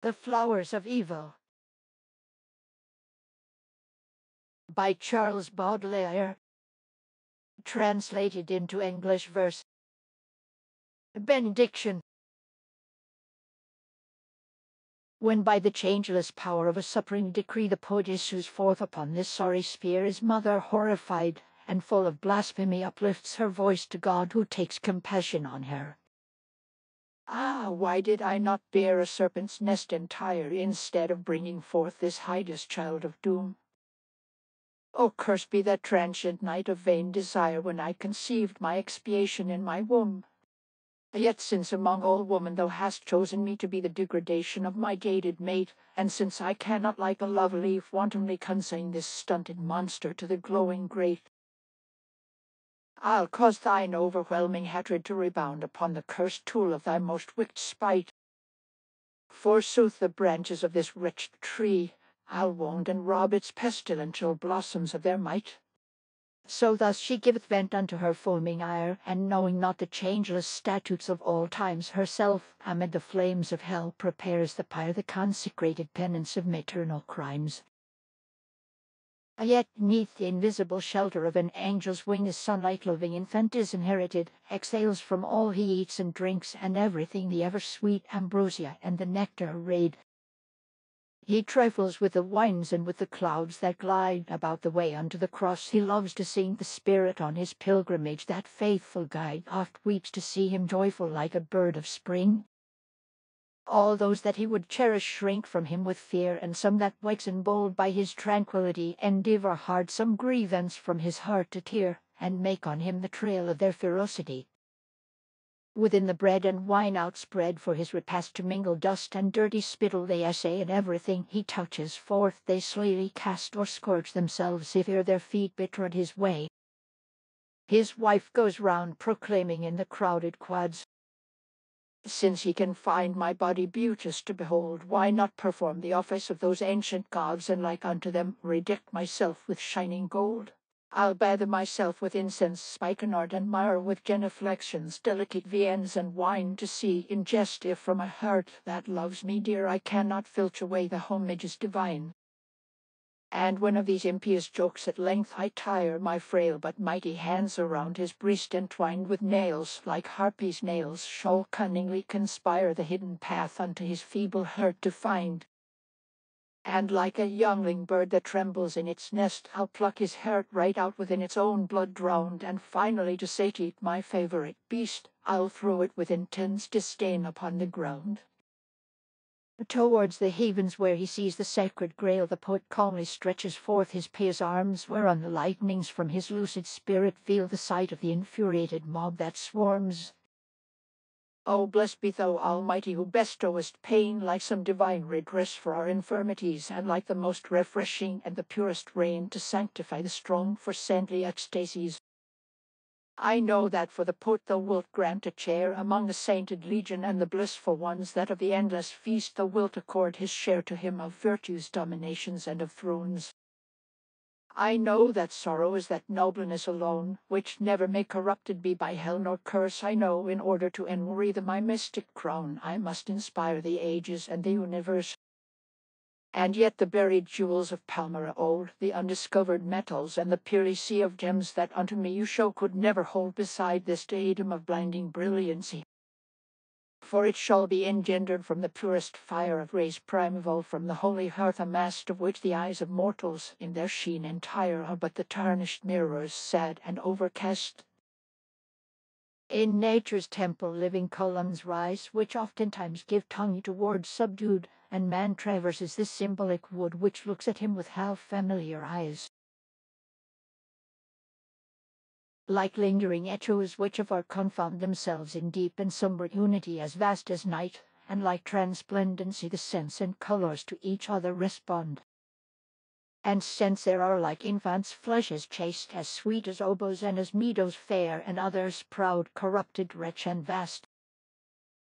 The Flowers of Evil by Charles Baudelaire, translated into English verse. Benediction. When by the changeless power of a supreme decree the poet issues forth upon this sorry sphere, his mother, horrified and full of blasphemy, uplifts her voice to God, who takes compassion on her. Ah, why did I not bear a serpent's nest entire, instead of bringing forth this hideous child of doom? O cursed be that transient night of vain desire, when I conceived my expiation in my womb. Yet since among all women thou hast chosen me to be the degradation of my jaded mate, and since I cannot like a love leaf wantonly consign this stunted monster to the glowing grate, I'll cause thine overwhelming hatred to rebound upon the cursed tool of thy most wicked spite. Forsooth the branches of this wretched tree I'll wound and rob its pestilential blossoms of their might. So thus she giveth vent unto her foaming ire, and knowing not the changeless statutes of all times, herself amid the flames of hell prepares the pyre, the consecrated penance of maternal crimes. Yet neath the invisible shelter of an angel's wing, the sunlight-loving infant is inherited, exhales from all he eats and drinks, and everything the ever-sweet ambrosia and the nectar arrayed. He trifles with the winds and with the clouds that glide about the way unto the cross. He loves to sing the Spirit on his pilgrimage, that faithful guide oft weeps to see him joyful like a bird of spring. All those that he would cherish shrink from him with fear, and some that waxen bold by his tranquillity endeavour hard some grievance from his heart to tear, and make on him the trail of their ferocity. Within the bread and wine outspread for his repast to mingle dust and dirty spittle they essay, and everything he touches forth they slyly cast or scourge themselves, if ere their feet betrod his way. His wife goes round proclaiming in the crowded quads, since he can find my body beauteous to behold, why not perform the office of those ancient gods, and like unto them redeck myself with shining gold? I'll bathe myself with incense, spikenard, and myrrh, with genuflections, delicate viands, and wine, to see, in jest, if from a heart that loves me dear I cannot filch away the homages divine. And when of these impious jokes at length I tire, my frail but mighty hands around his breast entwined with nails, like harpies' nails, shall cunningly conspire the hidden path unto his feeble heart to find. And like a youngling bird that trembles in its nest, I'll pluck his heart right out within its own blood drowned, and finally to satiate my favourite beast, I'll throw it with intense disdain upon the ground. Towards the havens where he sees the sacred grail, the poet calmly stretches forth his pious arms, whereon the lightnings from his lucid spirit veil the sight of the infuriated mob that swarms. O blessed be thou, Almighty, who bestowest pain like some divine redress for our infirmities, and like the most refreshing and the purest rain to sanctify the strong for saintly ecstasies. I know that for the poet thou wilt grant a chair among the sainted legion, and the blissful ones that of the endless feast thou wilt accord his share to him of virtue's dominations and of thrones. I know that sorrow is that nobleness alone, which never may corrupted be by hell nor curse. I know, in order to enwreathe my mystic crown, I must inspire the ages and the universe. And yet the buried jewels of Palmyra old, the undiscovered metals, and the pearly sea of gems that unto me you show, could never hold beside this diadem of blinding brilliancy. For it shall be engendered from the purest fire of rays primeval, from the holy hearth, a mast of which the eyes of mortals, in their sheen entire, are but the tarnished mirrors, sad and overcast. In nature's temple living columns rise, which oftentimes give tongue to words subdued, and man traverses this symbolic wood, which looks at him with half-familiar eyes. Like lingering echoes which afar confound themselves in deep and sombre unity as vast as night, and like transplendency the sense and colours to each other respond. And since there are like infants flesh as chaste, as sweet as oboes, and as meadows fair, and others proud, corrupted, rich, and vast,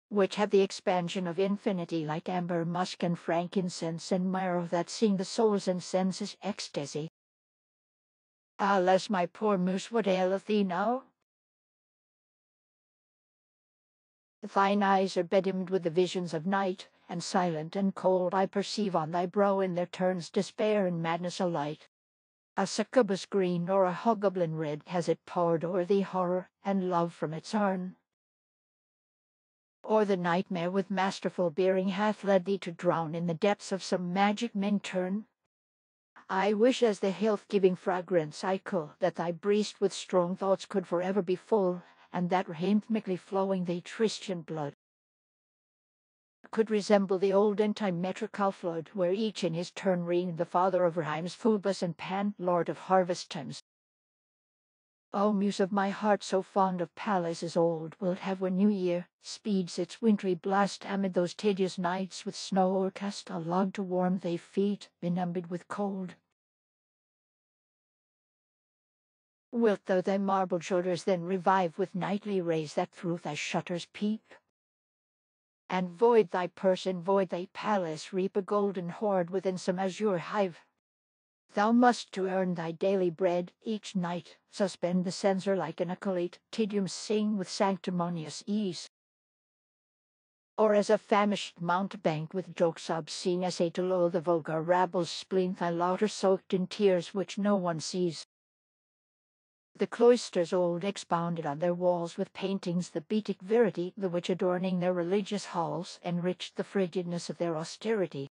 which have the expansion of infinity, like amber, musk, and frankincense, and myrrh, that sing the soul's and senses' ecstasy. Alas, my poor moose, what aileth thee now? Thine eyes are bedimmed with the visions of night, and silent and cold I perceive on thy brow in their turns despair and madness alike. A succubus green or a hobgoblin red has it poured o'er thee horror and love from its urn. Or the nightmare with masterful bearing hath led thee to drown in the depths of some magic minturn. I wish as the health-giving fragrance cycle that thy breast with strong thoughts could forever be full, and that rhythmically flowing the Christian blood could resemble the old antimetrical flood, where each in his turn reigned the father of rhymes, Phoebus and Pan, lord of harvest times. O muse of my heart, so fond of palaces old, wilt have when New Year speeds its wintry blast amid those tedious nights with snow o'ercast, a log to warm thy feet, benumbed with cold. Wilt thou thy marble shoulders then revive with nightly rays that through thy shutters peep? And void thy purse and void thy palace reap a golden hoard within some azure hive? Thou must, to earn thy daily bread, each night suspend the censer like an acolyte, Te-Deum sing with sanctimonious ease. Or as a famished mountebank with jokes obscene essay to lull the vulgar rabble's spleen, thy laughter soaked in tears which no one sees. The cloisters old expounded on their walls with paintings the Beatic verity, the which adorning their religious halls enriched the frigidness of their austerity.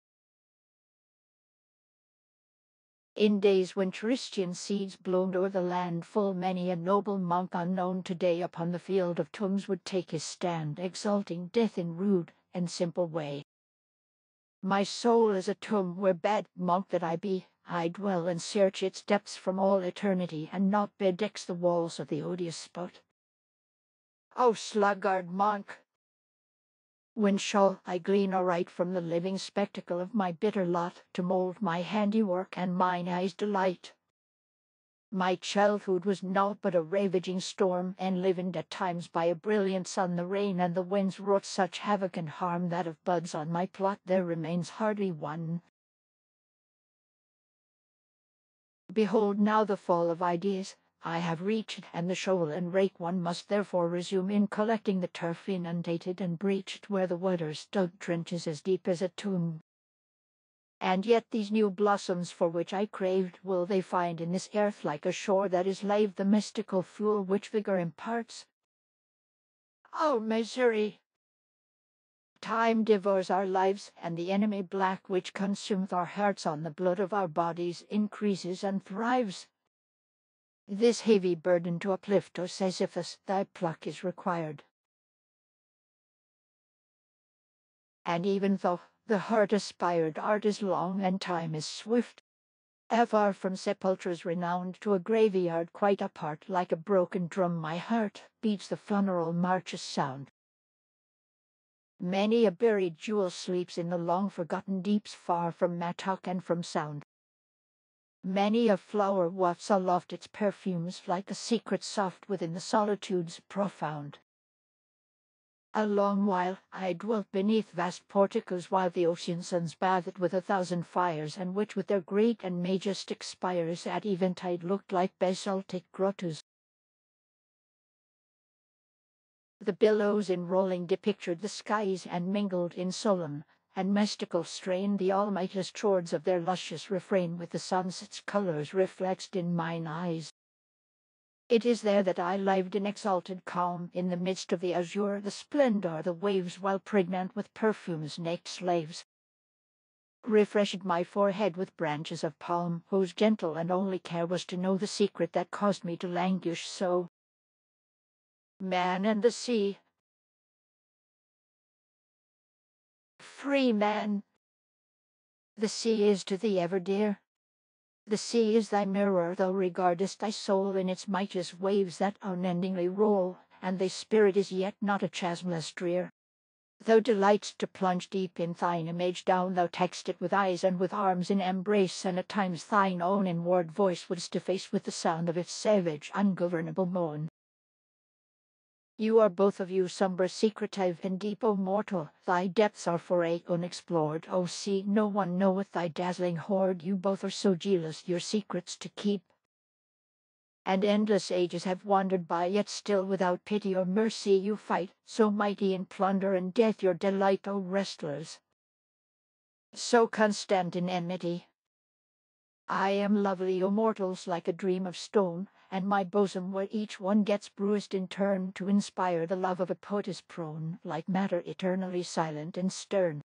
In days when Christian seeds bloomed o'er the land, full many a noble monk unknown today upon the field of tombs would take his stand, exalting death in rude and simple way. My soul is a tomb where, bad monk that I be, I dwell and search its depths from all eternity, and not bedeck the walls of the odious spot. O sluggard monk! When shall I glean aright from the living spectacle of my bitter lot, to mould my handiwork and mine eyes' delight? My childhood was naught but a ravaging storm, enlivened at times by a brilliant sun. The rain and the winds wrought such havoc and harm that of buds on my plot there remains hardly one. Behold now the fall of ideas I have reached, and the shovel and rake one must therefore resume in collecting the turf inundated and breached, where the waters dug trenches as deep as a tomb. And yet these new blossoms for which I craved, will they find in this earth like a shore that is laved the mystical fuel which vigor imparts? O misery! Time devours our lives, and the enemy black which consumes our hearts on the blood of our bodies increases and thrives. This heavy burden to uplift, O Sisyphus, thy pluck is required. And even though the heart aspired, art is long and time is swift. Afar from sepulchres renowned, to a graveyard quite apart, like a broken drum my heart beats the funeral march's sound. Many a buried jewel sleeps in the long-forgotten deeps, far from mattock and from sound. Many a flower wafts aloft its perfumes, like a secret soft within the solitudes profound. A long while I dwelt beneath vast porticos, while the ocean suns bathed with 1,000 fires, and which with their great and majestic spires at eventide looked like basaltic grottos. The billows in rolling depictured the skies, and mingled in solemn and mystical strain the almightiest chords of their luscious refrain with the sunset's colours reflexed in mine eyes. It is there that I lived in exalted calm, in the midst of the azure, the splendour, the waves, while pregnant with perfumes naked slaves refreshed my forehead with branches of palm, whose gentle and only care was to know the secret that caused me to languish so. Man and the sea. Free man! The sea is to thee ever dear. The sea is thy mirror, thou regardest thy soul in its mightiest waves that unendingly roll, and thy spirit is yet not a chasm less drear. Thou delight'st to plunge deep in thine image down, thou tak'st it with eyes and with arms in embrace, and at times thine own inward voice wouldst deface with the sound of its savage, ungovernable moan. You are both of you sombre, secretive, and deep, O mortal. Thy depths are for aye unexplored. O sea, no one knoweth thy dazzling hoard. You both are so jealous your secrets to keep. And endless ages have wandered by, yet still without pity or mercy you fight, so mighty in plunder and death your delight, O wrestlers. so constant in enmity. I am lovely, O mortals, like a dream of stone, and my bosom where each one gets bruised in turn to inspire the love of a poet is prone, like matter eternally silent and stern.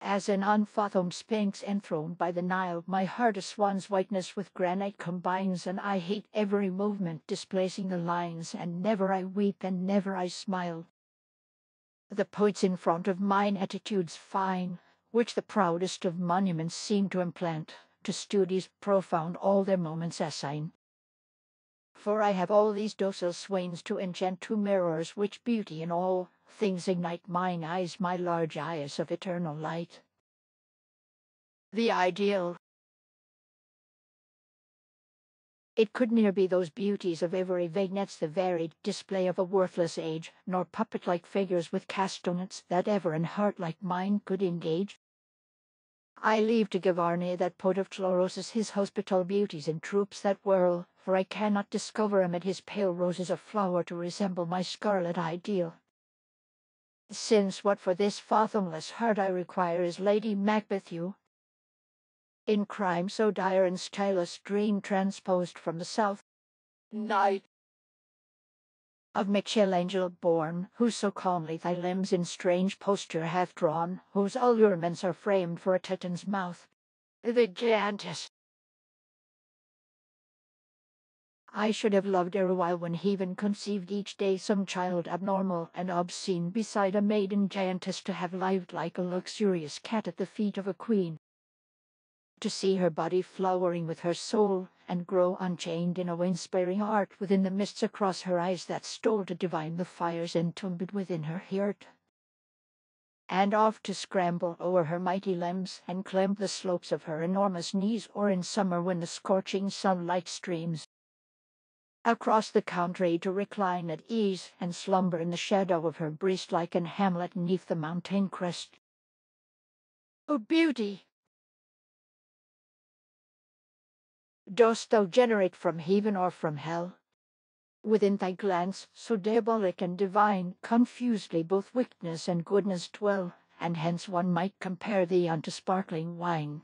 As an unfathomed sphinx enthroned by the Nile, my heart a swan's whiteness with granite combines, and I hate every movement displacing the lines, and never I weep and never I smile. The poets in front of mine attitudes fine, which the proudest of monuments seem to implant, to studies profound all their moments assign. For I have all these docile swains to enchant two mirrors, which beauty in all things ignite mine eyes, my large eyes of eternal light. The ideal. It could ne'er be those beauties of every vignettes, the varied display of a worthless age, nor puppet-like figures with castanets that ever an heart like mine could engage. I leave to Gavarni, that poet of chlorosis, his hospital beauties in troops that whirl, for I cannot discover amid his pale roses a flower to resemble my scarlet ideal. Since what for this fathomless heart I require is Lady Macbeth you, in crime so dire and styleless, dream transposed from the south, night of Michelangelo born, who so calmly thy limbs in strange posture hath drawn, whose allurements are framed for a Titan's mouth, the giantess. I should have loved erewhile when heaven conceived each day some child abnormal and obscene beside a maiden giantess, to have lived like a luxurious cat at the feet of a queen, to see her body flowering with her soul, and grow unchained in a inspiring art within the mists across her eyes that stole to divine the fires entombed within her heart, and oft to scramble o'er her mighty limbs and climb the slopes of her enormous knees, or in summer when the scorching sunlight streams across the country to recline at ease and slumber in the shadow of her breast like an hamlet neath the mountain crest. O beauty! Dost thou generate from heaven or from hell? Within thy glance, so diabolic and divine, confusedly both wickedness and goodness dwell, and hence one might compare thee unto sparkling wine.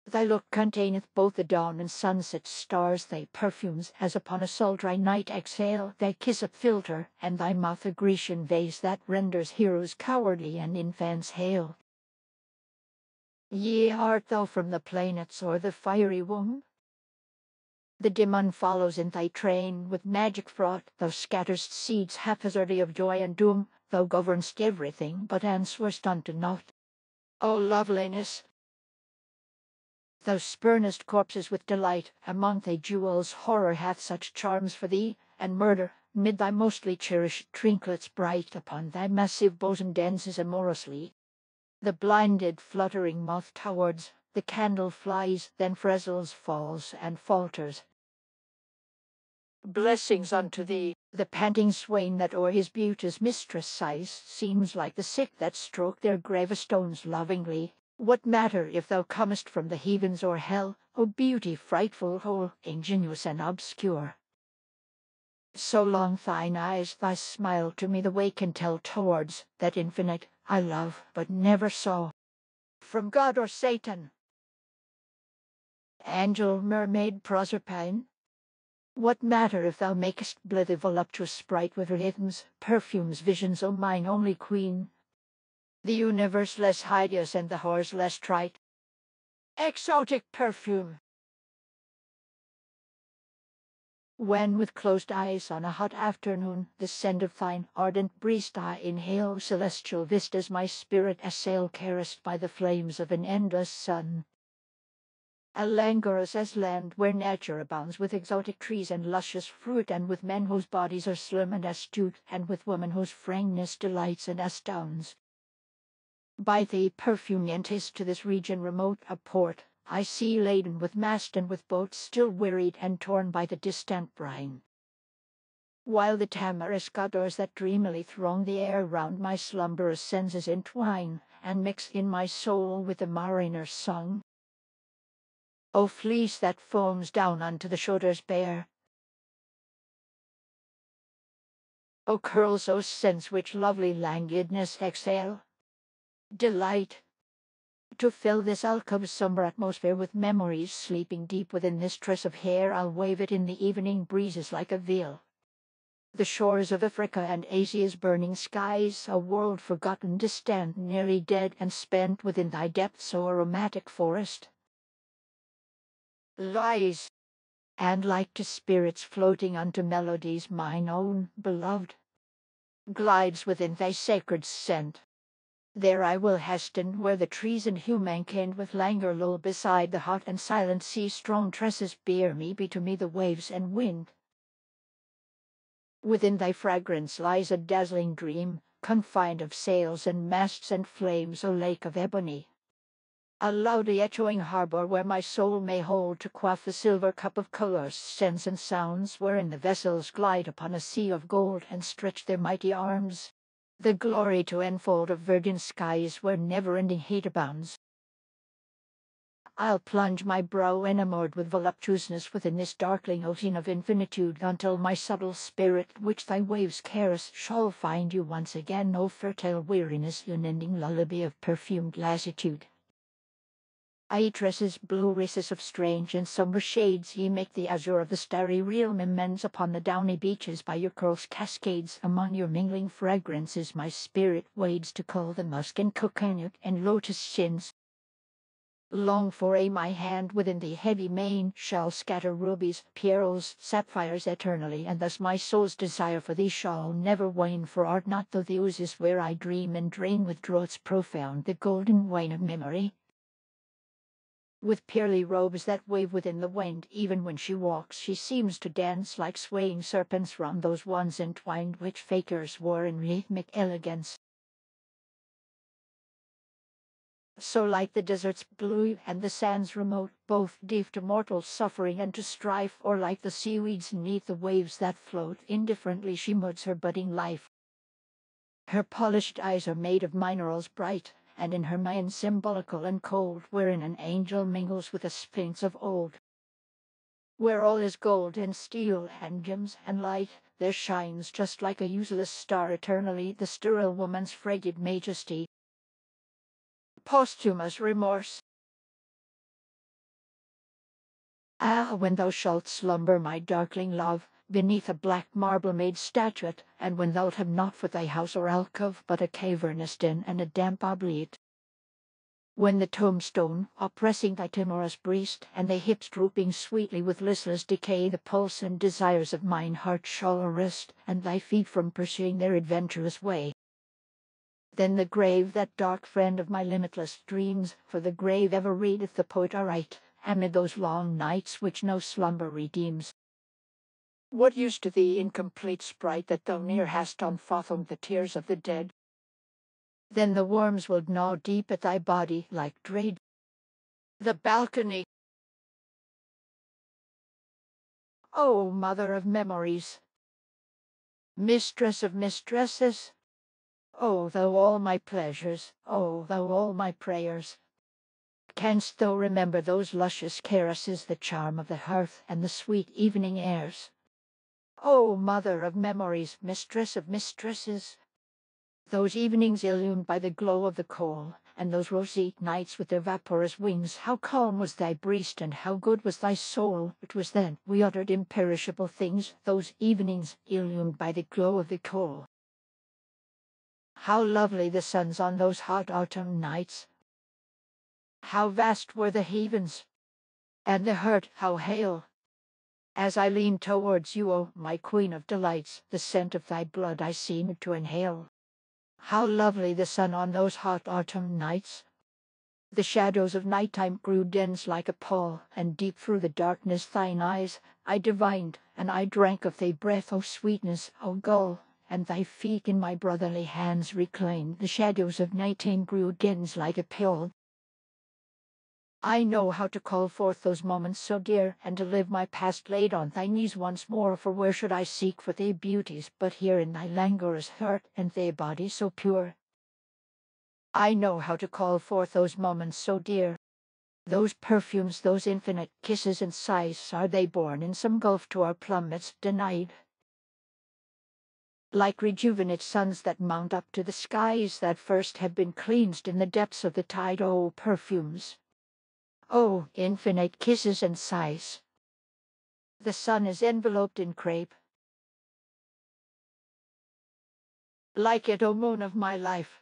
Thy look containeth both the dawn and sunset stars, thy perfumes, as upon a sultry night exhale, thy kiss a philtre, and thy mouth a Grecian vase that renders heroes cowardly and infants hale. Yea, art thou from the planets or the fiery womb? The demon follows in thy train, with magic fraught, thou scatterest seeds haphazardly of joy and doom, thou govern'st everything, but answerest unto naught. O loveliness! Thou spurnest corpses with delight, among thy jewels horror hath such charms for thee, and murder, mid thy mostly cherished trinklets bright, upon thy massive bosom dances amorously. The blinded fluttering moth towards, the candle flies, then frazzles, falls, and falters. Blessings unto thee! The panting swain that o'er his beauty's mistress sighs, seems like the sick that stroke their gravestones lovingly. What matter if thou comest from the heavens or hell, O beauty frightful, whole, ingenuous, and obscure? So long thine eyes thy smile to me the way can tell towards that infinite I love but never saw. From God or Satan? Angel, mermaid, Proserpine? What matter if thou makest blithe the voluptuous sprite with rhythms, perfumes, visions, O mine only queen? The universe less hideous and the horrors less trite. Exotic perfume! When with closed eyes on a hot afternoon the scent of thine ardent breast I inhale, celestial vistas my spirit assail, caressed by the flames of an endless sun. A languorous as land where nature abounds with exotic trees and luscious fruit, and with men whose bodies are slim and astute, and with women whose frankness delights and astounds. By thee, perfume enters to this region remote a port, I see laden with mast and with boats, still wearied and torn by the distant brine. While the tamarisk odors that dreamily throng the air round my slumberous senses entwine, and mix in my soul with the mariner's song. O fleece that foams down unto the shoulders bare! O curls, O scents which lovely languidness exhale! delight. To fill this alcove's somber atmosphere with memories sleeping deep within this tress of hair, I'll wave it in the evening breezes like a veil. The shores of Africa and Asia's burning skies, a world forgotten, distant, nearly dead and spent within thy depths, O aromatic forest. Lies, and like to spirits floating unto melodies, mine own beloved glides within thy sacred scent. There I will hasten, where the trees and humankind with languor lull beside the hot and silent sea. Strong tresses bear me, be to me the waves and wind. Within thy fragrance lies a dazzling dream, confined of sails and masts and flames, O lake of ebony. A loudly echoing harbor where my soul may hold to quaff the silver cup of colors, scents and sounds, wherein the vessels glide upon a sea of gold and stretch their mighty arms. The glory to enfold of verdant skies where never-ending heat abounds. I'll plunge my brow enamored with voluptuousness within this darkling ocean of infinitude, until my subtle spirit, which thy waves caress, shall find you once again, O fertile weariness, unending lullaby of perfumed lassitude. Aye, tresses, blue races of strange and somber shades, ye make the azure of the starry realm immense upon the downy beaches by your curls cascades. Among your mingling fragrances my spirit wades to cull the musk and coconut and lotus skins. Long for my hand within the heavy mane shall scatter rubies, pearls, sapphires eternally, and thus my soul's desire for thee shall never wane. For art not thou the oasis where I dream and drain with draughts profound the golden wine of memory? With pearly robes that wave within the wind, even when she walks, she seems to dance like swaying serpents round those wands entwined which fakirs wore in rhythmic elegance. So like the desert's blue and the sands remote, both deaf to mortal suffering and to strife, or like the seaweeds neath the waves that float, indifferently she modes her budding life. Her polished eyes are made of minerals bright, and in her mind symbolical and cold, wherein an angel mingles with a sphinx of old. Where all is gold and steel and gems and light, there shines, just like a useless star eternally, the sterile woman's frigid majesty. Posthumous remorse. Ah, when thou shalt slumber, my darkling love, beneath a black marble-made statuette, and when thou'lt have naught for thy house or alcove but a cavernous den and a damp obliette. When the tombstone, oppressing thy timorous breast, and thy hips drooping sweetly with listless decay, the pulse and desires of mine heart shall arrest, and thy feet from pursuing their adventurous way. Then the grave, that dark friend of my limitless dreams, for the grave ever readeth the poet aright, amid those long nights which no slumber redeems. What use to thee, incomplete sprite, that thou ne'er hast unfathomed the tears of the dead? Then the worms will gnaw deep at thy body like dread. The balcony. O mother of memories, mistress of mistresses, O thou all my pleasures, O thou all my prayers, canst thou remember those luscious caresses, the charm of the hearth and the sweet evening airs? O mother of memories, mistress of mistresses, those evenings illumined by the glow of the coal, and those roseate nights with their vaporous wings, how calm was thy breast and how good was thy soul! It was then we uttered imperishable things, those evenings illumined by the glow of the coal. How lovely the suns on those hot autumn nights! How vast were the heavens, and the heart how hale! As I leaned towards you, O my queen of delights, the scent of thy blood I seemed to inhale. How lovely the sun on those hot autumn nights! The shadows of nighttime grew dense like a pall, and deep through the darkness thine eyes I divined, and I drank of thy breath, O sweetness, O gull, and thy feet in my brotherly hands reclined. The shadows of nighttime grew dense like a pall. I know how to call forth those moments so dear, and to live my past laid on thy knees once more, for where should I seek for thy beauties but here in thy languorous heart and thy body so pure? I know how to call forth those moments so dear. Those perfumes, those infinite kisses and sighs, are they born in some gulf to our plummets denied? like rejuvenate suns that mount up to the skies that first have been cleansed in the depths of the tide. Oh, perfumes! Oh, infinite kisses and sighs! The sun is enveloped in crape. Like it, O moon of my life!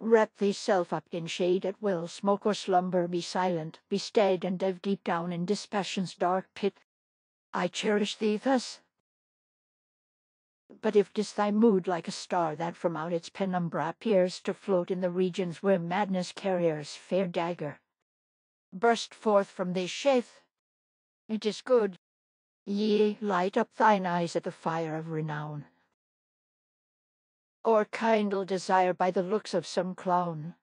Wrap thyself up in shade at will, smoke or slumber, be silent, be stead, and dive deep down in dispassion's dark pit. I cherish thee thus. But if 'tis thy mood, like a star that from out its penumbra appears to float in the regions where madness carriers, fair dagger, burst forth from thy sheath, it is good. Yea, light up thine eyes at the fire of renown, or kindle desire by the looks of some clown.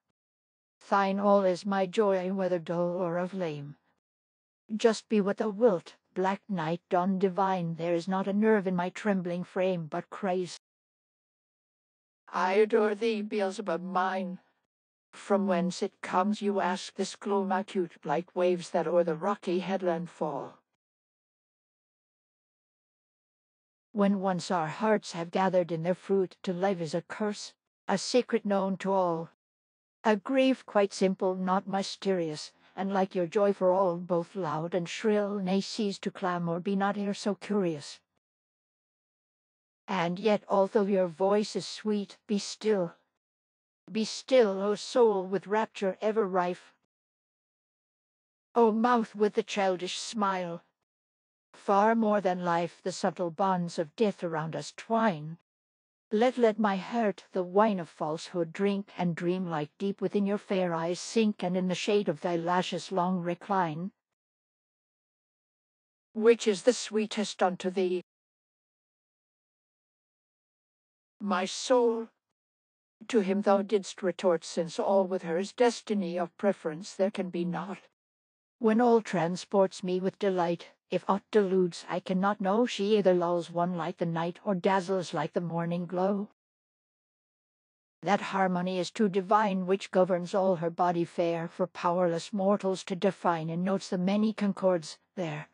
Thine all is my joy, whether dull or of lame. Just be what thou wilt, black night, dawn divine, there is not a nerve in my trembling frame but cries. I adore thee, Beelzebub mine. From whence it comes, you ask, this gloom acute, like waves that o'er the rocky headland fall. When once our hearts have gathered in their fruit, to live is a curse, a secret known to all. A grief quite simple, not mysterious, and like your joy for all, both loud and shrill, nay, cease to clamour, be not e'er so curious. And yet, although your voice is sweet, be still. Be still, O soul, with rapture ever rife. O mouth with the childish smile. Far more than life the subtle bonds of death around us twine. Let my heart the wine of falsehood drink, and dream like deep within your fair eyes sink, and in the shade of thy lashes long recline. Which is the sweetest unto thee? My soul? To him thou didst retort, since all with her is destiny, of preference there can be naught. When all transports me with delight, if aught deludes, I cannot know. She either lulls one like the night, or dazzles like the morning glow. That harmony is too divine, which governs all her body fair, for powerless mortals to define, and notes the many concords there.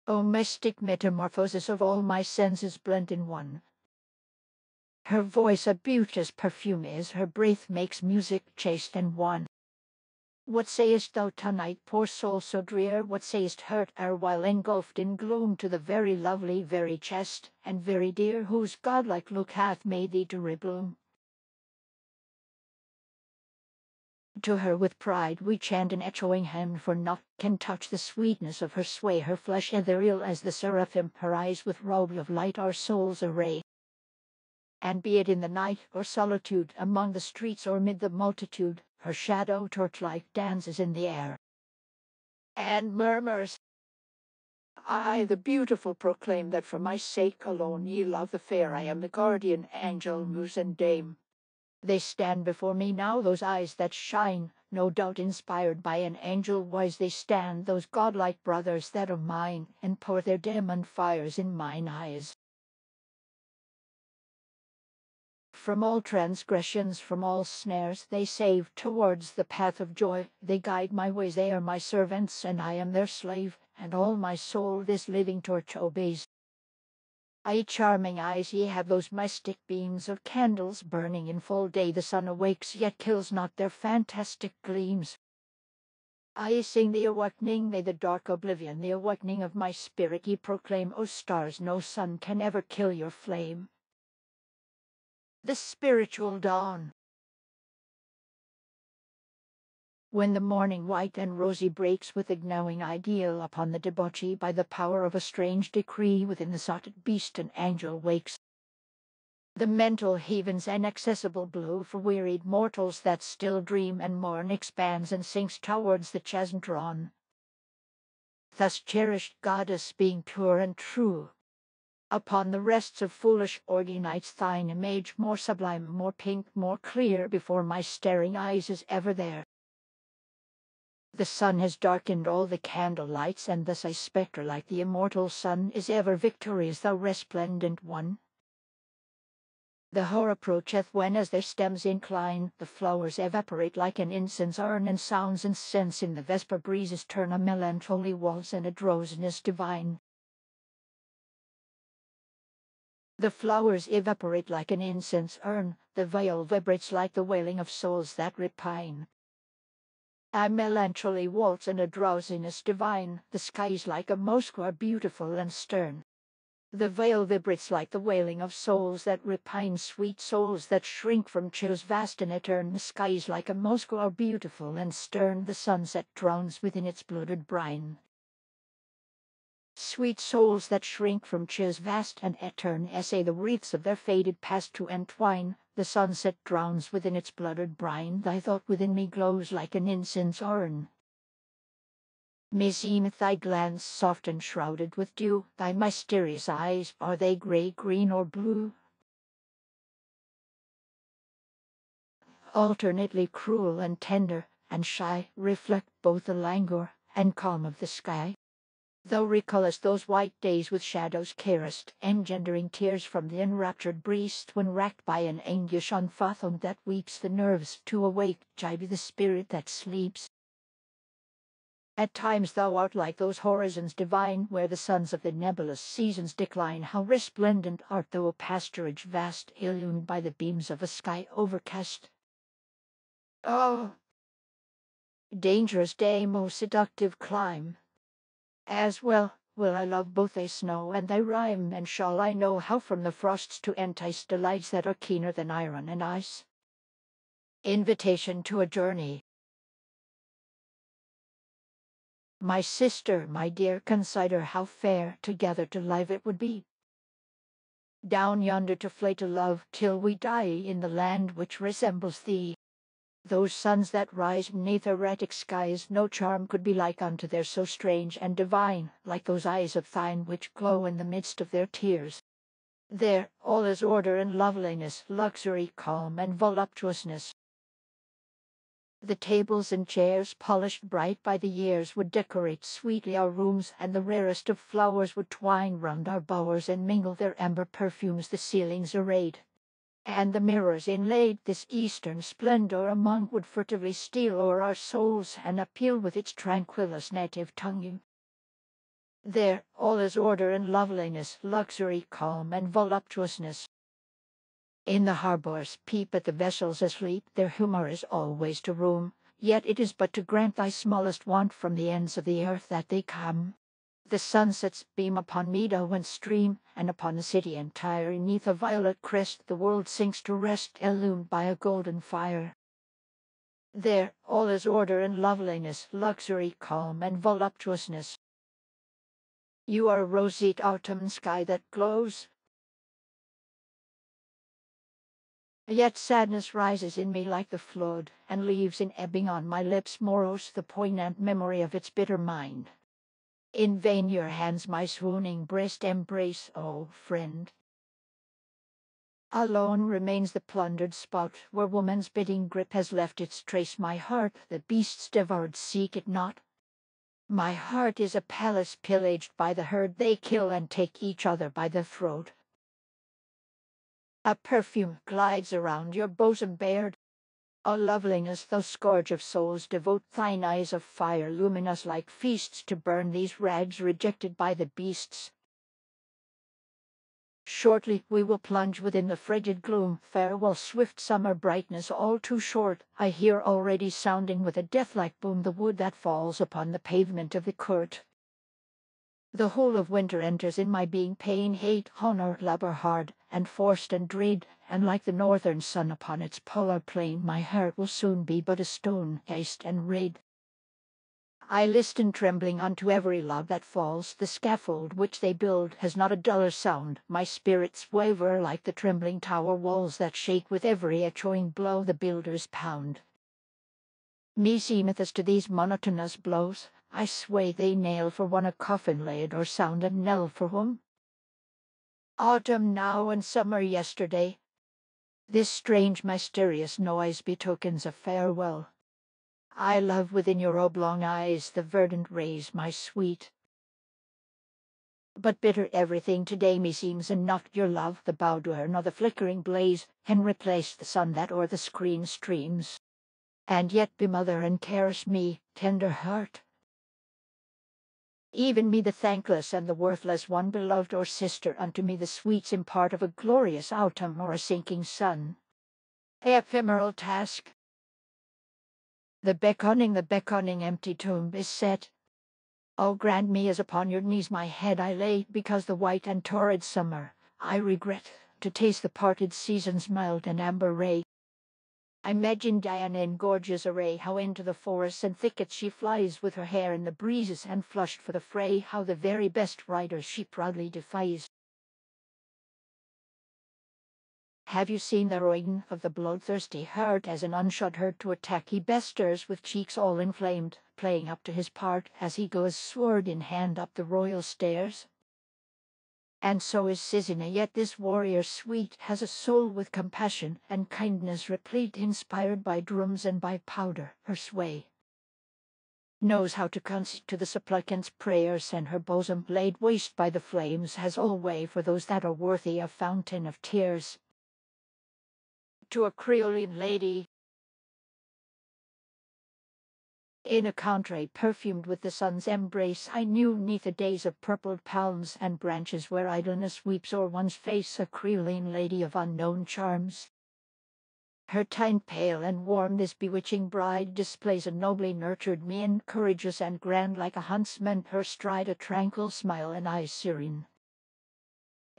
O mystic metamorphosis of all my senses blent in one! Her voice a beauteous perfume is, her breath makes music chaste and wan. What sayest thou to-night, poor soul so drear? What sayest hurt, erewhile engulfed in gloom, to the very lovely, very chaste, and very dear, whose godlike look hath made thee to rebloom? To her with pride we chant an echoing hymn, for naught can touch the sweetness of her sway, her flesh ethereal as the seraphim, her eyes with robe of light our souls array. And be it in the night or solitude, among the streets or mid the multitude, her shadow torch-like dances in the air, and murmurs. I, the beautiful, proclaim that for my sake alone ye love the fair. I am the guardian angel, muse and dame. They stand before me now, those eyes that shine, no doubt inspired by an angel wise. They stand, those godlike brothers that are mine, and pour their diamond fires in mine eyes. From all transgressions, from all snares, they save towards the path of joy. They guide my ways, they are my servants, and I am their slave, and all my soul this living torch obeys. Ay, charming eyes, ye have those mystic beams of candles burning in full day. The sun awakes, yet kills not their fantastic gleams. I sing the awakening, may the dark oblivion, the awakening of my spirit ye proclaim. O stars, no sun can ever kill your flame. The spiritual dawn. When the morning white and rosy breaks with a gnawing ideal upon the debauchee, by the power of a strange decree within the sotted beast an angel wakes. The mental heaven's inaccessible blue for wearied mortals that still dream and mourn expands and sinks towards the chasm drawn. Thus cherished goddess, being pure and true, upon the rests of foolish organites thine image, more sublime, more pink, more clear, before my staring eyes is ever there. The sun has darkened all the candle lights, and thus I spectre like the immortal sun, is ever victorious, thou resplendent one. The hour approacheth when, as their stems incline, the flowers evaporate like an incense urn, and sounds and scents in the vesper breezes turn a melancholy waltz and a drosiness divine. The flowers evaporate like an incense urn, the veil vibrates like the wailing of souls that repine. A melancholy waltz and a drowsiness divine, the skies like a mosque are beautiful and stern. The veil vibrates like the wailing of souls that repine, sweet souls that shrink from chills vast and etern. The skies like a mosque are beautiful and stern, the sunset drowns within its blooded brine. Sweet souls that shrink from chills vast and etern, essay the wreaths of their faded past to entwine. The sunset drowns within its blooded brine, thy thought within me glows like an incense urn. Meseemeth thy glance soft and shrouded with dew, thy mysterious eyes, are they grey, green, or blue? Alternately cruel and tender and shy, reflect both the languor and calm of the sky. Thou recallest those white days with shadows carest, engendering tears from the enraptured breast, when racked by an anguish unfathomed that weeps the nerves to awake, jibe the spirit that sleeps. At times thou art like those horizons divine, where the suns of the nebulous seasons decline. How resplendent art thou, a pasturage vast, illumined by the beams of a sky overcast. Oh, dangerous day, most seductive clime! As well will I love both thy snow and thy rime, and shall I know how from the frosts to entice delights that are keener than iron and ice. Invitation to a journey. My sister, my dear, consider how fair together to live it would be. Down yonder to fly to love till we die in the land which resembles thee. Those suns that rise beneath erratic skies, no charm could be like unto their so strange and divine, like those eyes of thine which glow in the midst of their tears. There all is order and loveliness, luxury, calm, and voluptuousness. The tables and chairs, polished bright by the years, would decorate sweetly our rooms, and the rarest of flowers would twine round our bowers and mingle their amber perfumes the ceilings arrayed. And the mirrors inlaid this eastern splendor among would furtively steal o'er our souls and appeal with its tranquillous native tongue. There all is order and loveliness, luxury, calm, and voluptuousness. In the harbours peep at the vessels asleep, their humour is always to roam, yet it is but to grant thy smallest want from the ends of the earth that they come. The sunsets beam upon meadow and stream, and upon the city entire, neath a violet crest the world sinks to rest, illumined by a golden fire. There all is order and loveliness, luxury, calm, and voluptuousness. You are a roseate autumn sky that glows, yet sadness rises in me like the flood, and leaves in ebbing on my lips morose the poignant memory of its bitter mind. In vain your hands my swooning breast embrace, O friend. Alone remains the plundered spot, where woman's bidding grip has left its trace. My heart, the beasts devoured, seek it not. My heart is a palace pillaged by the herd, they kill and take each other by the throat. A perfume glides around your bosom bared. O loveliness, thou scourge of souls, devote thine eyes of fire, luminous like feasts, to burn these rags rejected by the beasts. Shortly we will plunge within the frigid gloom. Farewell, swift summer brightness, all too short. I hear already sounding with a death-like boom the wood that falls upon the pavement of the court. The whole of winter enters in my being, pain, hate, honour, labour hard, and forced and dread, and like the northern sun upon its polar plain, my heart will soon be but a stone, iced and red. I listen trembling unto every log that falls, the scaffold which they build has not a duller sound, my spirits waver like the trembling tower walls that shake with every echoing blow the builders pound. Meseemeth as to these monotonous blows, I sway they nail for one a coffin laid, or sound a knell for whom? Autumn now and summer yesterday. This strange mysterious noise betokens a farewell. I love within your oblong eyes the verdant rays, my sweet. But bitter everything today meseems, and not your love, the boudoir, nor the flickering blaze, can replace the sun that o'er the screen streams. And yet bemother and cherish me, tender heart. Even me the thankless and the worthless one, beloved or sister, unto me the sweets impart of a glorious autumn or a sinking sun. Ephemeral task. The beckoning empty tomb is set. Oh, grant me as upon your knees my head I lay, because the white and torrid summer I regret, to taste the parted season's mild and amber ray. I imagine Diana in gorgeous array, how into the forests and thickets she flies, with her hair in the breezes and flushed for the fray, how the very best riders she proudly defies. Have you seen the roing of the bloodthirsty herd, as an unshod herd to attack he besters, with cheeks all inflamed, playing up to his part, as he goes sword in hand up the royal stairs? And so is Sisina, yet this warrior sweet has a soul with compassion and kindness replete, inspired by drums and by powder, her sway. Knows how to concede to the supplicant's prayers, and her bosom, laid waste by the flames, has alway for those that are worthy a fountain of tears. To a Creolean lady, in a country perfumed with the sun's embrace, I knew 'neath the days of purpled palms and branches, where idleness weeps o'er one's face, a Creolean lady of unknown charms. Her tint pale and warm, this bewitching bride displays a nobly nurtured mien, courageous and grand like a huntsman, her stride a tranquil smile and eyes serene.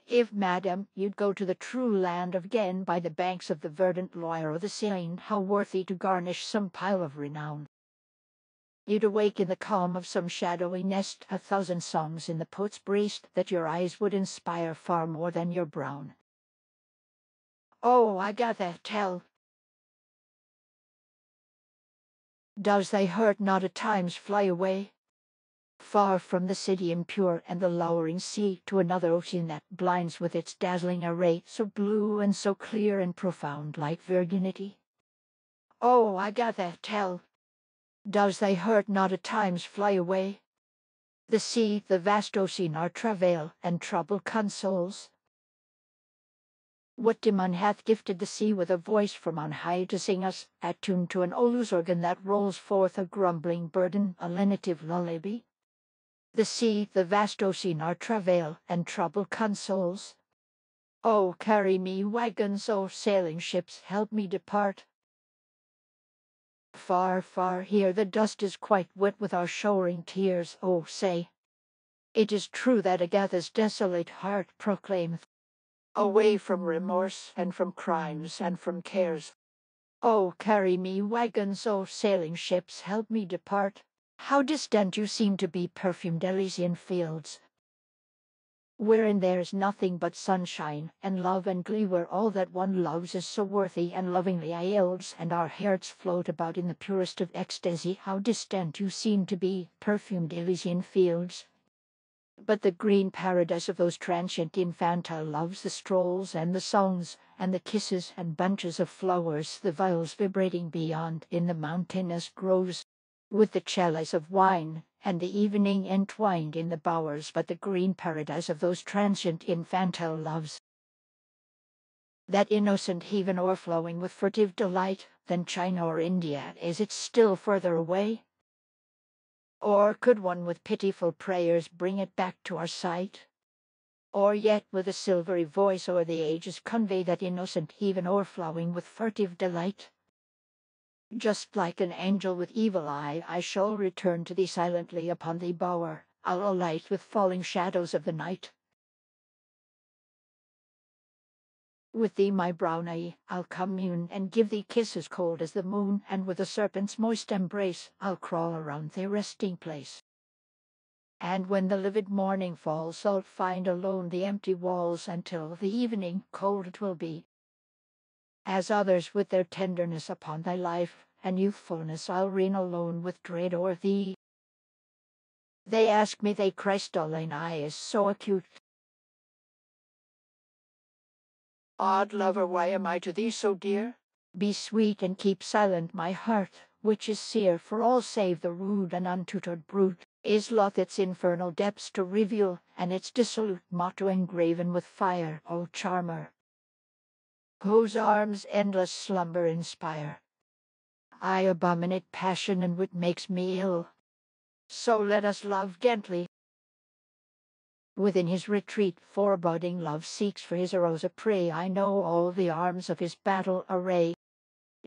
If, madam, you'd go to the true land of Gen, by the banks of the verdant Loire or the Seine, how worthy to garnish some pile of renown. You'd awake in the calm of some shadowy nest 1,000 songs in the poet's breast, that your eyes would inspire far more than your brown. Oh, Agatha, tell, does thy heart not at times fly away, far from the city impure and the lowering sea, to another ocean that blinds with its dazzling array, so blue and so clear and profound, like virginity? Oh, Agatha, tell, does thy heart not at times fly away? The sea, the vast ocean, our travail and trouble consoles. What demon hath gifted the sea with a voice from on high to sing us, attuned to an Olus organ that rolls forth a grumbling burden, a lenitive lullaby? The sea, the vast ocean, our travail and trouble consoles. Oh, carry me, wagons, oh, sailing ships, help me depart. Far, far here the dust is quite wet with our showering tears. Oh, say, it is true that Agatha's desolate heart proclaimeth, away from remorse and from crimes and from cares. Oh, carry me, wagons, oh, sailing ships, help me depart. How distant you seem to be, perfumed Elysian fields, wherein there is nothing but sunshine and love and glee, where all that one loves is so worthy and lovingly yields, and our hearts float about in the purest of ecstasy. How distant you seem to be, perfumed Elysian fields. But the green paradise of those transient infantile loves, the strolls and the songs and the kisses and bunches of flowers, the viols vibrating beyond in the mountainous groves, with the chalice of wine and the evening entwined in the bowers, but the green paradise of those transient infantile loves, that innocent heaven o'erflowing with furtive delight, than China or India, is it still further away? Or could one with pitiful prayers bring it back to our sight? Or yet with a silvery voice o'er the ages convey that innocent heaven o'erflowing with furtive delight? Just like an angel with evil eye, I shall return to thee silently upon thy bower. I'll alight with falling shadows of the night. With thee, my brown eye, I'll commune, and give thee kisses cold as the moon, and with a serpent's moist embrace, I'll crawl around thy resting place. And when the livid morning falls, I'll find alone the empty walls, until the evening cold it will be. As others with their tenderness upon thy life and youthfulness, I'll reign alone with dread o'er thee. They ask me, thy crystalline eye is so acute. Odd lover, why am I to thee so dear? Be sweet and keep silent my heart, which is seer for all save the rude and untutored brute, is loth its infernal depths to reveal, and its dissolute motto engraven with fire, O charmer, whose arms endless slumber inspire. I abominate passion, and wit makes me ill. So let us love gently, Within his retreat, foreboding love seeks for his arrows a prey. I know all the arms of his battle array.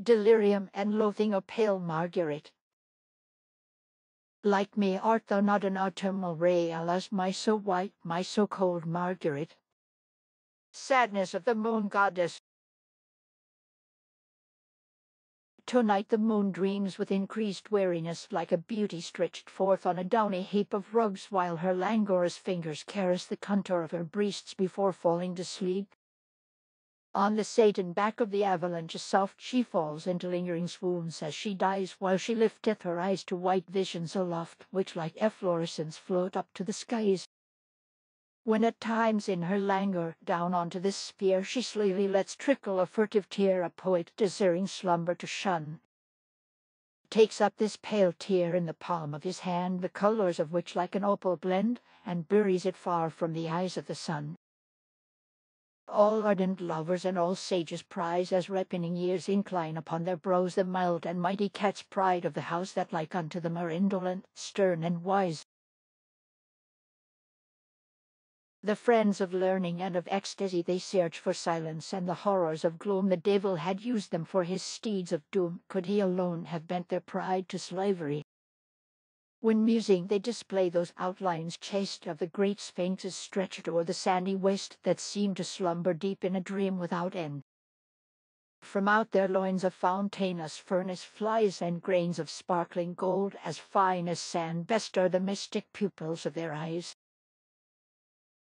Delirium and loathing, O pale Margaret. Like me art thou not an autumnal ray, alas, my so white, my so cold Margaret. Sadness of the moon goddess. Tonight the moon dreams with increased weariness, like a beauty stretched forth on a downy heap of rugs, while her languorous fingers caress the contour of her breasts before falling to sleep. On the satin back of the avalanche soft she falls into lingering swoons as she dies, while she lifteth her eyes to white visions aloft, which like efflorescence float up to the skies. When at times in her languor down onto this sphere she slowly lets trickle a furtive tear, a poet desiring slumber to shun takes up this pale tear in the palm of his hand, the colours of which like an opal blend, and buries it far from the eyes of the sun. All ardent lovers and all sages prize, as ripening years incline upon their brows, the mild and mighty cat's pride of the house that like unto them are indolent, stern and wise. The friends of learning and of ecstasy, they search for silence and the horrors of gloom. The devil had used them for his steeds of doom, could he alone have bent their pride to slavery. When musing they display those outlines chaste of the great sphinxes stretched o'er the sandy waste, that seem to slumber deep in a dream without end. From out their loins a fountainous furnace flies, and grains of sparkling gold, as fine as sand, bestir the mystic pupils of their eyes.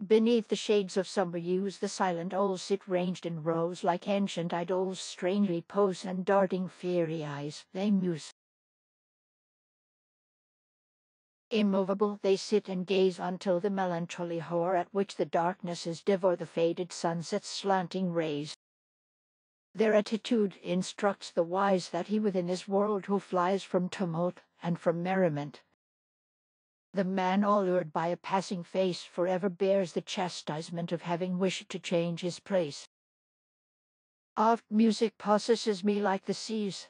Beneath the shades of sombre hues the silent owls sit ranged in rows, like ancient idols strangely posed, and darting fiery eyes they muse. Immovable they sit and gaze until the melancholy hour at which the darknesses devour the faded sunset's slanting rays. Their attitude instructs the wise that he within this world who flies from tumult and from merriment, the man allured by a passing face, forever bears the chastisement of having wished to change his place. Oft music possesses me like the seas.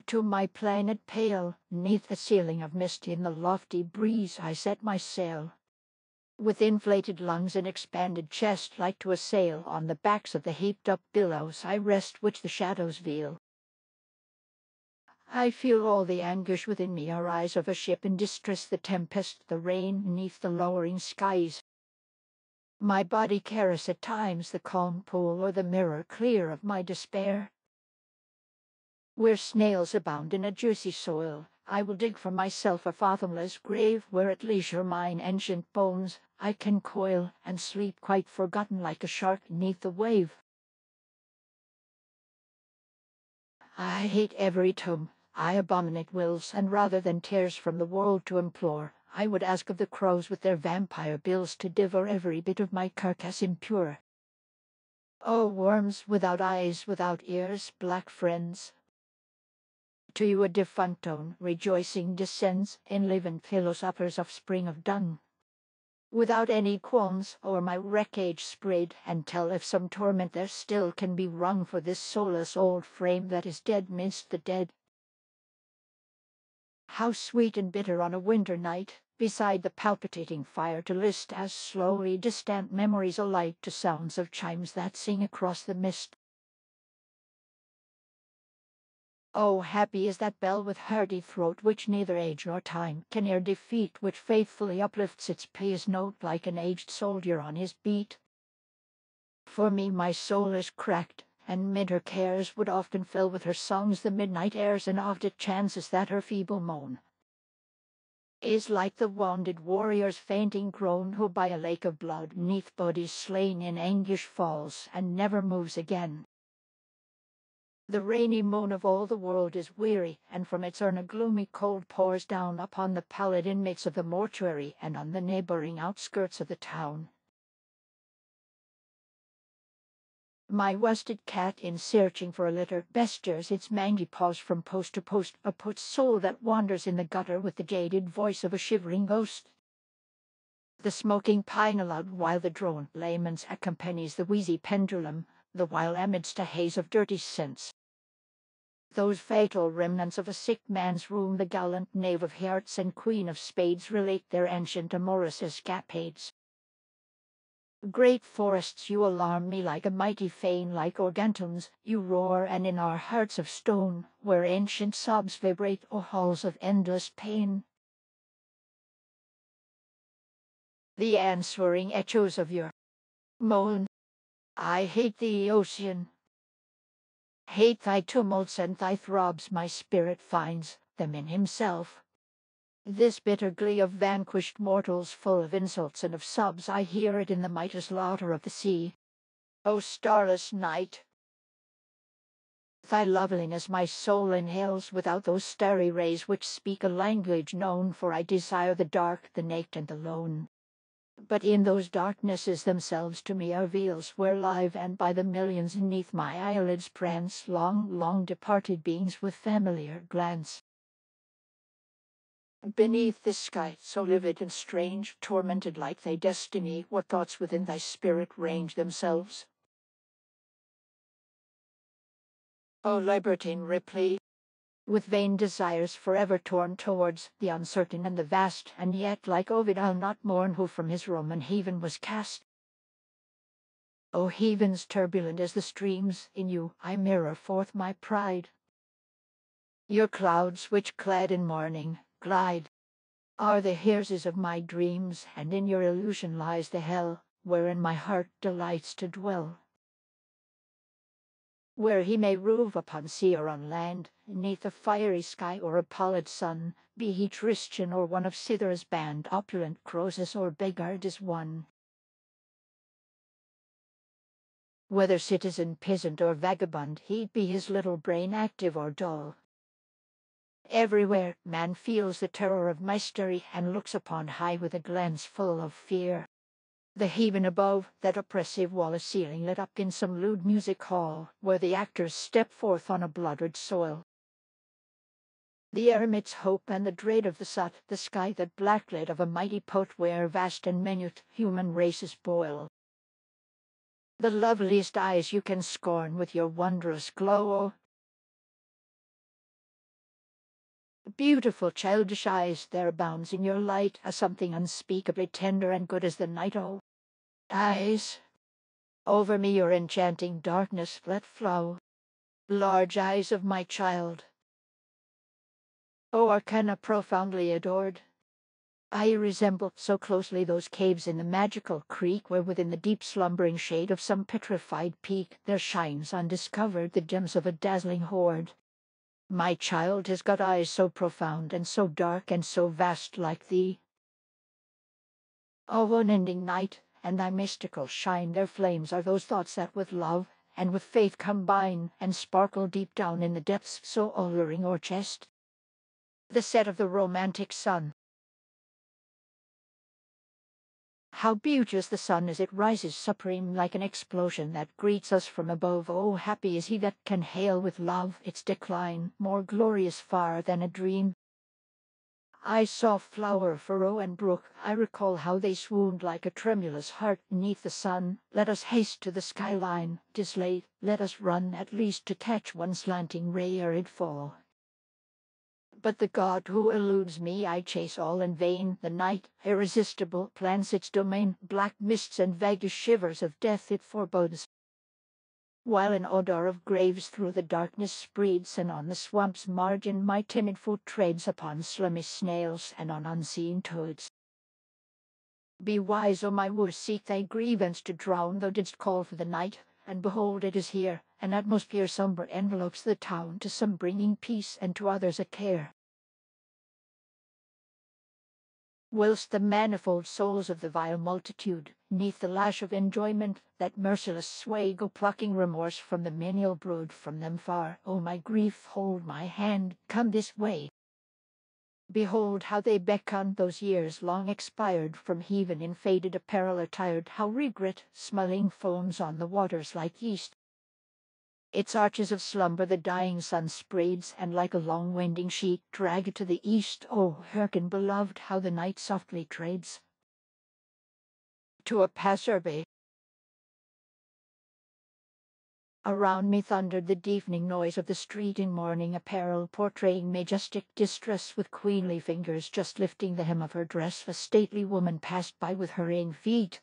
To my planet pale, 'neath a ceiling of mist in the lofty breeze, I set my sail. With inflated lungs and expanded chest, like to a sail on the backs of the heaped-up billows, I rest which the shadows veil. I feel all the anguish within me arise of a ship in distress, the tempest, the rain, 'neath the lowering skies. My body caress at times the calm pool or the mirror clear of my despair. Where snails abound in a juicy soil, I will dig for myself a fathomless grave, where at leisure mine ancient bones I can coil, and sleep quite forgotten like a shark 'neath the wave. I hate every tomb, I abominate wills, and rather than tears from the world to implore, I would ask of the crows with their vampire bills to devour every bit of my carcass impure. O worms without eyes, without ears, black friends, to you a defunct tone rejoicing descends, enlivened philosophers of spring of dung. Without any qualms o'er my wreckage spread, and tell if some torment there still can be wrung for this soulless old frame that is dead midst the dead. How sweet and bitter on a winter night, beside the palpitating fire, to list as slowly distant memories alight to sounds of chimes that sing across the mist. Oh, happy is that bell with hearty throat, which neither age nor time can e'er defeat, which faithfully uplifts its pious note like an aged soldier on his beat. For me my soul is cracked, and mid her cares would often fill with her songs the midnight airs, and oft it chances that her feeble moan is like the wounded warrior's fainting groan, who by a lake of blood 'neath bodies slain in anguish falls, and never moves again. The rainy moon of all the world is weary, and from its urn a gloomy cold pours down upon the pallid inmates of the mortuary and on the neighbouring outskirts of the town. My worsted cat, in searching for a litter, besters its mangy paws from post to post, a put soul that wanders in the gutter with the jaded voice of a shivering ghost. The smoking pine aloud, while the drone laments accompanies the wheezy pendulum, the while amidst a haze of dirty scents those fatal remnants of a sick man's room, the gallant knave of hearts and queen of spades relate their ancient amorous escapades. Great forests, you alarm me like a mighty fane, like organtons, you roar, and in our hearts of stone, where ancient sobs vibrate, O halls of endless pain, the answering echoes of your moan. I hate thee, ocean, hate thy tumults and thy throbs, my spirit finds them in himself. This bitter glee of vanquished mortals, full of insults and of sobs, I hear it in the mighty slaughter of the sea. O starless night, thy loveliness my soul inhales without those starry rays which speak a language known, for I desire the dark, the naked, and the lone. But in those darknesses themselves to me are veils, where live and by the millions neath my eyelids prance long, long departed beings with familiar glance. Beneath this sky, so livid and strange, tormented like thy destiny, what thoughts within thy spirit range themselves? O libertine Ripley, with vain desires forever torn towards the uncertain and the vast, and yet, like Ovid, I'll not mourn who from his Roman haven was cast. O heavens turbulent as the streams, in you I mirror forth my pride. Your clouds, which clad in mourning, glide, are the heirs of my dreams, and in your illusion lies the hell, wherein my heart delights to dwell. Where he may rove upon sea or on land, neath a fiery sky or a pallid sun, be he Christian or one of Scythrus' band, opulent Croesus or Begard one. Whether citizen, peasant, or vagabond, he'd be his little brain active or dull. Everywhere man feels the terror of mystery, and looks upon high with a glance full of fear. The haven above, that oppressive wall of ceiling lit up in some lewd music hall, where the actors step forth on a blood-red soil. The eremite's hope and the dread of the sot, the sky that blacklead of a mighty pot where vast and minute human races boil. The loveliest eyes you can scorn with your wondrous glow. Beautiful childish eyes, there abounds in your light a something unspeakably tender and good as the night. Oh, eyes, over me your enchanting darkness let flow. Large eyes of my child, O arcana profoundly adored. I resemble so closely those caves in the magical creek, where within the deep slumbering shade of some petrified peak there shines undiscovered the gems of a dazzling hoard. My child has got eyes so profound and so dark and so vast like thee. O unending night, and thy mystical shine, their flames are those thoughts that with love and with faith combine, and sparkle deep down in the depths so alluring or chaste. The set of the romantic sun. How beauteous the sun as it rises supreme like an explosion that greets us from above. Oh, happy is he that can hail with love its decline, more glorious far than a dream. I saw flower, furrow, and brook. I recall how they swooned like a tremulous heart neath the sun. Let us haste to the skyline, 'tis late. Let us run at least to catch one slanting ray ere it fall. But the god who eludes me I chase all in vain. The night, irresistible, plants its domain. Black mists and vague shivers of death it forebodes, while an odor of graves through the darkness spreads, and on the swamp's margin my timid foot treads upon slimy snails and on unseen toads. Be wise, O my woo, seek thy grievance to drown. Thou didst call for the night, and behold it is here. An atmosphere sombre envelopes the town, to some bringing peace and to others a care. Whilst the manifold souls of the vile multitude, neath the lash of enjoyment, that merciless sway, go plucking remorse from the menial brood from them far. O my grief, hold my hand, come this way. Behold how they beckon, those years long expired, from heaven in faded apparel attired. How regret, smiling foams on the waters like yeast. Its arches of slumber the dying sun spreads, and like a long winding sheet dragged to the east. Oh, hearken, beloved, how the night softly trades. To a passer-by, Around me thundered the deafening noise of the street in mourning apparel, portraying majestic distress with queenly fingers just lifting the hem of her dress. A stately woman passed by with hurrying feet,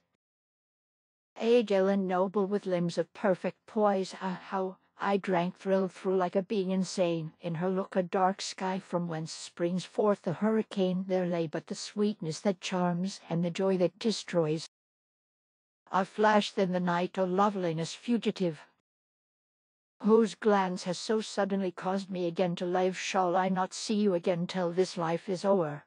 agile and noble with limbs of perfect poise. Ah, how I drank, thrilled through like a being insane. In her look a dark sky from whence springs forth the hurricane. There lay but the sweetness that charms and the joy that destroys. A flash then the night, O loveliness fugitive, whose glance has so suddenly caused me again to live. Shall I not see you again till this life is o'er?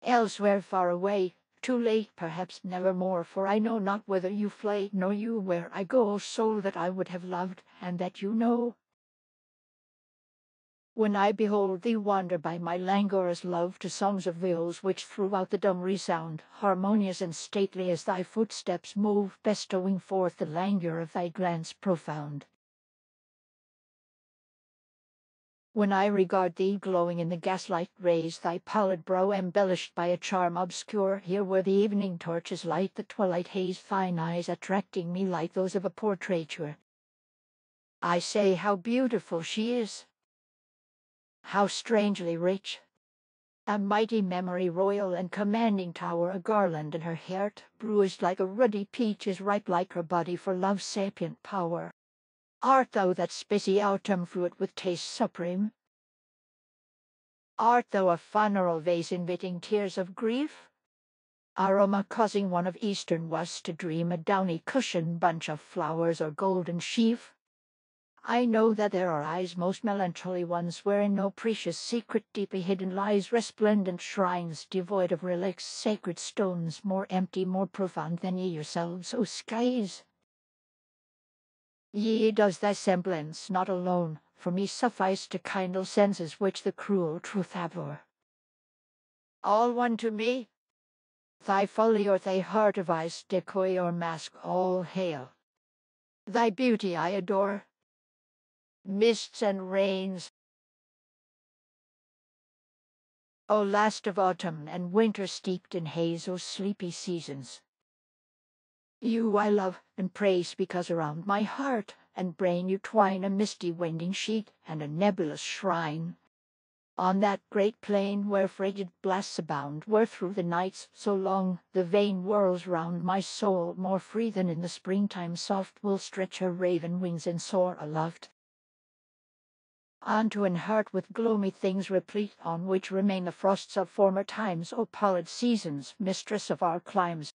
Elsewhere far away, too late perhaps nevermore, for I know not whither you fly, nor you where I go. O soul that I would have loved, and that you know. When I behold thee wander by my languorous love to songs of viols which throughout the dumb resound, harmonious and stately as thy footsteps move, bestowing forth the languor of thy glance profound. When I regard thee glowing in the gaslight rays, thy pallid brow embellished by a charm obscure, here where the evening torches light the twilight haze, fine eyes attracting me like those of a portraiture, I say, how beautiful she is, how strangely rich. A mighty memory, royal and commanding tower, a garland in her heart, bruised like a ruddy peach, is ripe like her body for love's sapient power. Art thou that spicy autumn fruit with taste supreme? Art thou a funeral vase inviting tears of grief? Aroma causing one of Eastern west to dream a downy cushion, bunch of flowers or golden sheaf? I know that there are eyes, most melancholy ones, wherein no precious secret deeply hidden lies, resplendent shrines devoid of relics, sacred stones, more empty, more profound than ye yourselves, O skies. Ye does thy semblance not alone for me suffice to kindle senses which the cruel truth abhor. All one to me, thy folly or thy heart of ice, decoy or mask, all hail. Thy beauty I adore. Mists and rains, O last of autumn and winter steeped in haze, O sleepy seasons. You I love and praise because around my heart and brain you twine a misty winding sheet and a nebulous shrine. On that great plain where frigid blasts abound, where through the nights so long the vein whirls round, my soul, more free than in the springtime soft, will stretch her raven wings and soar aloft onto an heart with gloomy things replete, on which remain the frosts of former times. O pallid seasons, mistress of our climes,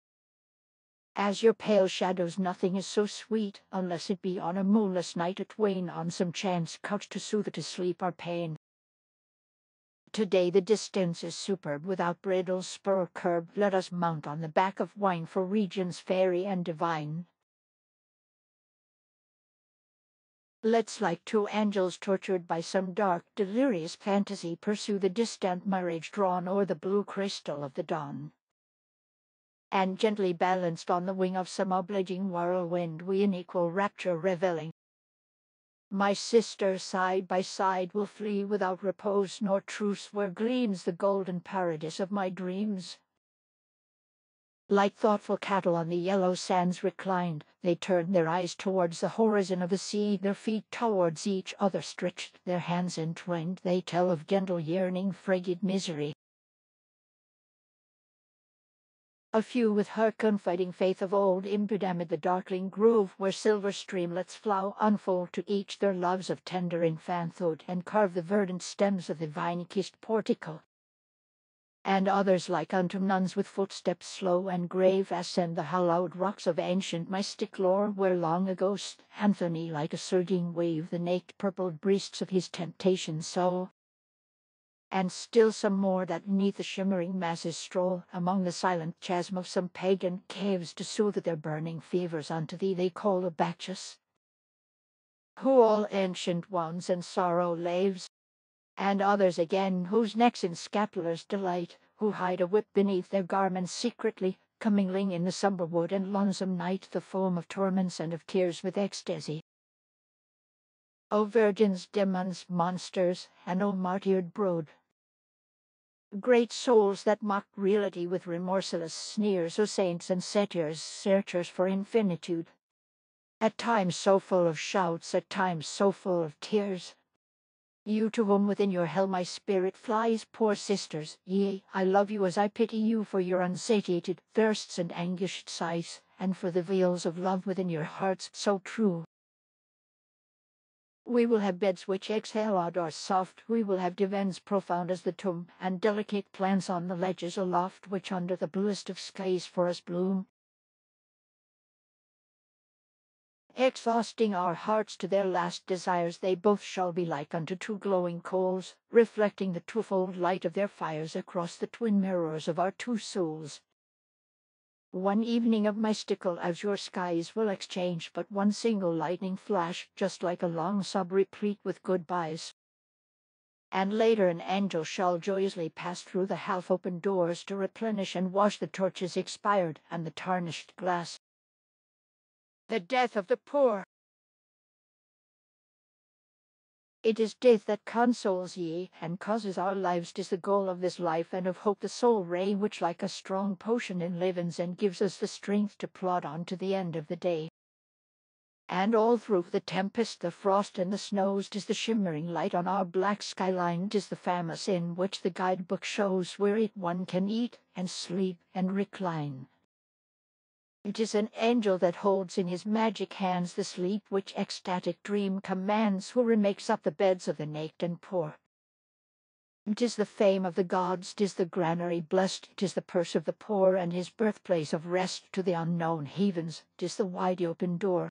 as your pale shadows nothing is so sweet, unless it be on a moonless night at wane, on some chance couch to soothe to sleep our pain. Today the distance is superb, without bridle, spur or curb. Let us mount on the back of wine for regions fairy and divine. Let's, like two angels tortured by some dark, delirious fantasy, pursue the distant mirage drawn o'er the blue crystal of the dawn. And gently balanced on the wing of some obliging whirlwind, we in equal rapture reveling. My sister, side by side, will flee without repose nor truce, where gleams the golden paradise of my dreams. Like thoughtful cattle on the yellow sands reclined, they turn their eyes towards the horizon of the sea, their feet towards each other stretched, their hands entwined, they tell of gentle yearning, frigid misery. A few with her confiding faith of old imbued amid the darkling grove, where silver streamlets flow, unfold to each their loves of tender infanthood, and carve the verdant stems of the vine-kissed portico. And others like unto nuns with footsteps slow and grave ascend the hallowed rocks of ancient mystic lore, where long ago Anthony like a surging wave the naked purpled breasts of his temptation saw. And still some more that neath the shimmering masses stroll among the silent chasm of some pagan caves, to soothe their burning fevers unto thee they call, O Bacchus, who all ancient wounds and sorrow laves. And others again, whose necks in scapulars delight, who hide a whip beneath their garments secretly, commingling in the sombre wood and lonesome night the foam of torments and of tears with ecstasy. O virgins, demons, monsters, and O martyred brood, great souls that mock reality with remorseless sneers, O saints and satyrs, searchers for infinitude, At times so full of shouts, at times so full of tears. You to whom within your hell my spirit flies, poor sisters, yea, I love you as I pity you for your unsatiated thirsts and anguished sighs, and for the veils of love within your hearts so true. We will have beds which exhale odours soft, we will have divans profound as the tomb, and delicate plants on the ledges aloft, which under the bluest of skies for us bloom. Exhausting our hearts to their last desires, they both shall be like unto two glowing coals, reflecting the twofold light of their fires across the twin mirrors of our two souls. One evening of mystical azure skies will exchange but one single lightning flash, just like a long sob replete with goodbyes. And later an angel shall joyously pass through the half-open doors to replenish and wash the torches expired and the tarnished glass. The death of the poor. It is death that consoles ye, and causes our lives. 'Tis the goal of this life and of hope, the sole ray which like a strong potion enlivens and gives us the strength to plod on to the end of the day. And all through the tempest, the frost, and the snows, 'tis the shimmering light on our black skyline, 'tis the famous in which the guidebook shows where one can eat and sleep and recline. It is an angel that holds in his magic hands the sleep which ecstatic dream commands, who remakes up the beds of the naked and poor. 'Tis the fame of the gods, 'tis the granary blessed, 'tis the purse of the poor, and his birthplace of rest to the unknown havens, 'tis the wide open door,